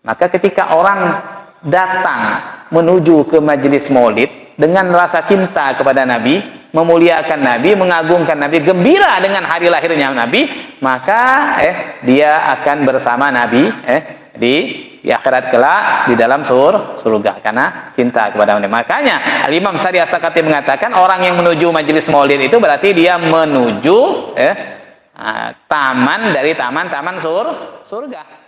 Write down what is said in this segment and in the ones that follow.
Maka ketika orang datang menuju ke majelis maulid dengan rasa cinta kepada Nabi, memuliakan Nabi, mengagungkan Nabi, gembira dengan hari lahirnya Nabi, maka dia akan bersama Nabi di akhirat kelak di dalam surga karena cinta kepada Nabi. Makanya Imam Sari As-Sakati mengatakan orang yang menuju majelis maulid itu berarti dia menuju taman dari taman-taman surga.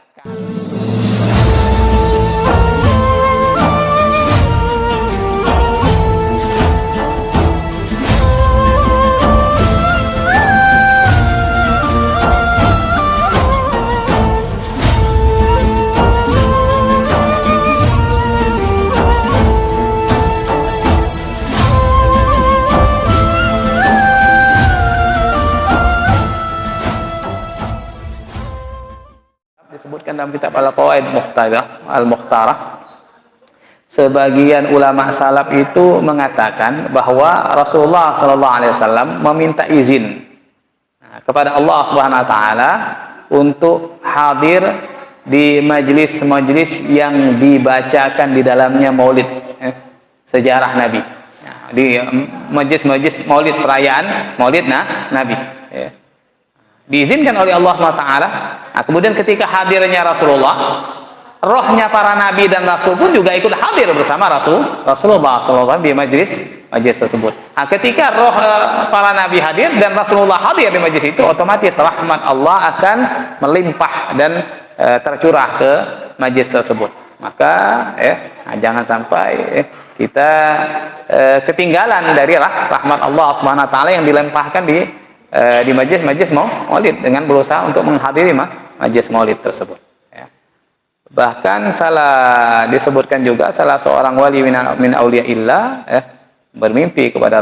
Disebutkan dalam kitab Al-Qawaid Al-Mukhtarah, sebagian ulama salaf itu mengatakan bahwa Rasulullah SAW meminta izin kepada Allah Subhanahu Wa Taala untuk hadir di majelis-majelis yang dibacakan di dalamnya maulid sejarah Nabi, di majelis-majelis maulid, perayaan maulid Nabi. Diizinkan oleh Allah SWT. Nah, kemudian ketika hadirnya Rasulullah, rohnya para nabi dan rasul pun juga ikut hadir bersama Rasulullah SAW di majelis tersebut. Nah, ketika roh para nabi hadir dan Rasulullah hadir di majelis itu, otomatis rahmat Allah akan melimpah dan tercurah ke majelis tersebut. Maka jangan sampai kita ketinggalan dari rahmat Allah SWT yang dilempahkan di majelis maulid dengan berusaha untuk menghadiri majelis maulid tersebut. Bahkan disebutkan juga salah seorang wali min auliyaillah bermimpi kepada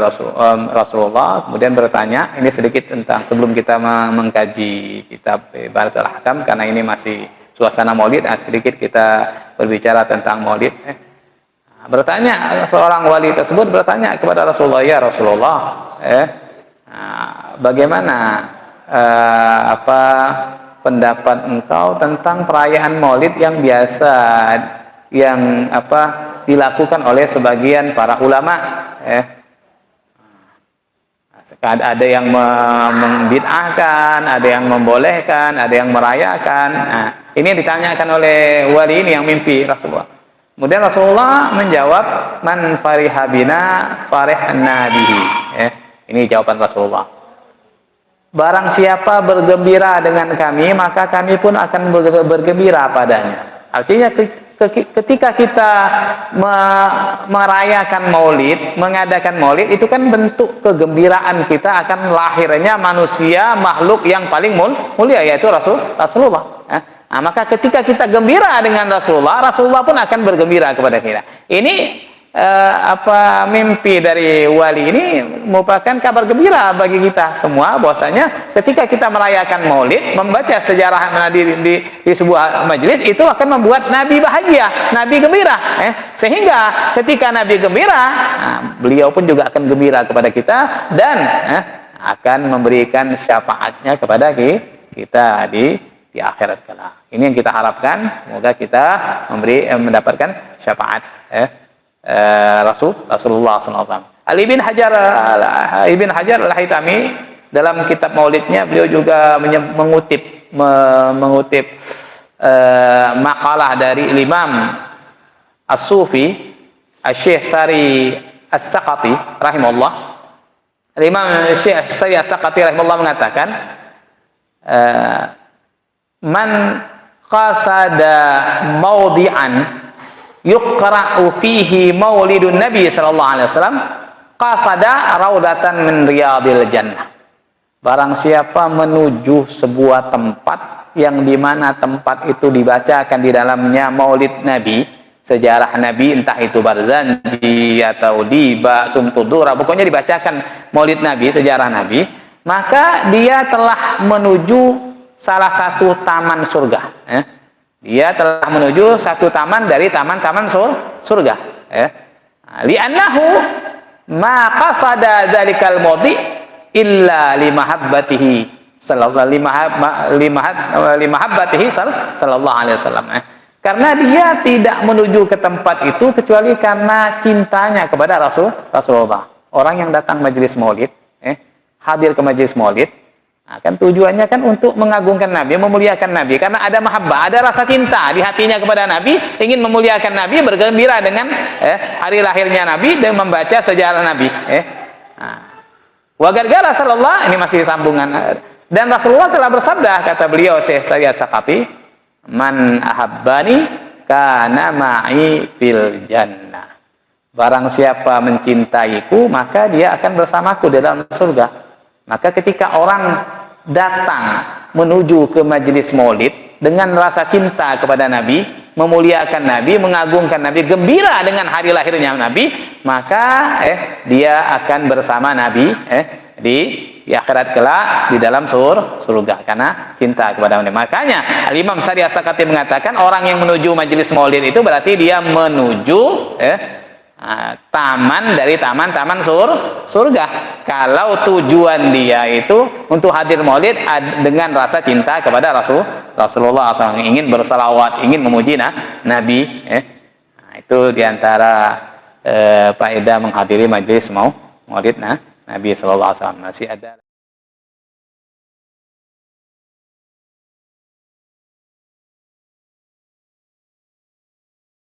Rasulullah, kemudian bertanya, ini sedikit tentang sebelum kita mengkaji kitab Baratul Ahkam, karena ini masih suasana maulid, sedikit kita berbicara tentang maulid. Bertanya, seorang wali tersebut bertanya kepada Rasulullah, ya Rasulullah, bagaimana pendapat engkau tentang perayaan maulid yang biasa dilakukan oleh sebagian para ulama? Ada yang membid'ahkan, ada yang membolehkan, ada yang merayakan. Ini ditanyakan oleh wali ini yang mimpi Rasulullah. Kemudian Rasulullah menjawab, man fariha bina farihna bihi. Ini jawaban Rasulullah. Barang siapa bergembira dengan kami, maka kami pun akan bergembira padanya. Artinya ketika kita merayakan maulid, mengadakan maulid, itu kan bentuk kegembiraan kita akan lahirnya manusia, makhluk yang paling mulia, yaitu Rasulullah. Nah, maka ketika kita gembira dengan Rasulullah pun akan bergembira kepada kita. Ini mimpi dari wali ini merupakan kabar gembira bagi kita semua, bahwasanya ketika kita merayakan maulid, membaca sejarah di sebuah majelis, itu akan membuat Nabi bahagia, Nabi gembira, sehingga ketika Nabi gembira, beliau pun juga akan gembira kepada kita dan akan memberikan syafaatnya kepada kita di akhirat kelak. Ini yang kita harapkan, semoga kita mendapatkan syafaat Rasulullah SAW. Ibn Hajar Al-Haytami dalam kitab Maulidnya, beliau juga mengutip makalah dari Imam As-Sufi Syekh Sari As-Sakati rahimahullah. Imam Syekh Sari As-Sakati rahimahullah mengatakan, man qasada mawdi'an yuqra'u fihi maulidun Nabi sallallahu alaihi wasallam qasada raudatan min riyadil jannah. Barang siapa menuju sebuah tempat yang dimana tempat itu dibacakan di dalamnya maulid Nabi, sejarah Nabi, entah itu Barzanji atau Diba, Sumtudura, pokoknya dibacakan maulid Nabi, sejarah Nabi, maka dia telah menuju salah satu taman surga. Dia telah menuju satu taman dari taman-taman surga. Li'annahu ma qasada dzalikal mawdi illa limahabbatihi sallallahu alaihi wasallam. Karena dia tidak menuju ke tempat itu kecuali karena cintanya kepada Rasulullah. Orang yang datang majelis maulid, hadir ke majelis maulid, nah, kan tujuannya kan untuk mengagungkan Nabi, memuliakan Nabi. Karena ada mahabbah, ada rasa cinta di hatinya kepada Nabi, ingin memuliakan Nabi, bergembira dengan hari lahirnya Nabi dan membaca sejarah Nabi. Wa gargala sallallahu, ini masih sambungan. Dan Rasulullah telah bersabda, kata beliau Syekh Syariah Saqafi, man ahabbani kana ma'i fil jannah. Barang siapa mencintaiku, maka dia akan bersamaku di dalam surga. Maka ketika orang datang menuju ke majelis maulid dengan rasa cinta kepada Nabi, memuliakan Nabi, mengagungkan Nabi, gembira dengan hari lahirnya Nabi, maka dia akan bersama Nabi di akhirat kelak di dalam surga karena cinta kepada Nabi. Makanya Al-Imam Syariah Saqafi mengatakan orang yang menuju majelis maulid itu berarti dia menuju taman dari taman-taman surga. Kalau tujuan dia itu untuk hadir maulid dengan rasa cinta kepada Rasulullah SAW, ingin bersalawat, ingin memuji Nabi, itu diantara faedah menghadiri majelis maulid Nabi SAW. Masih ada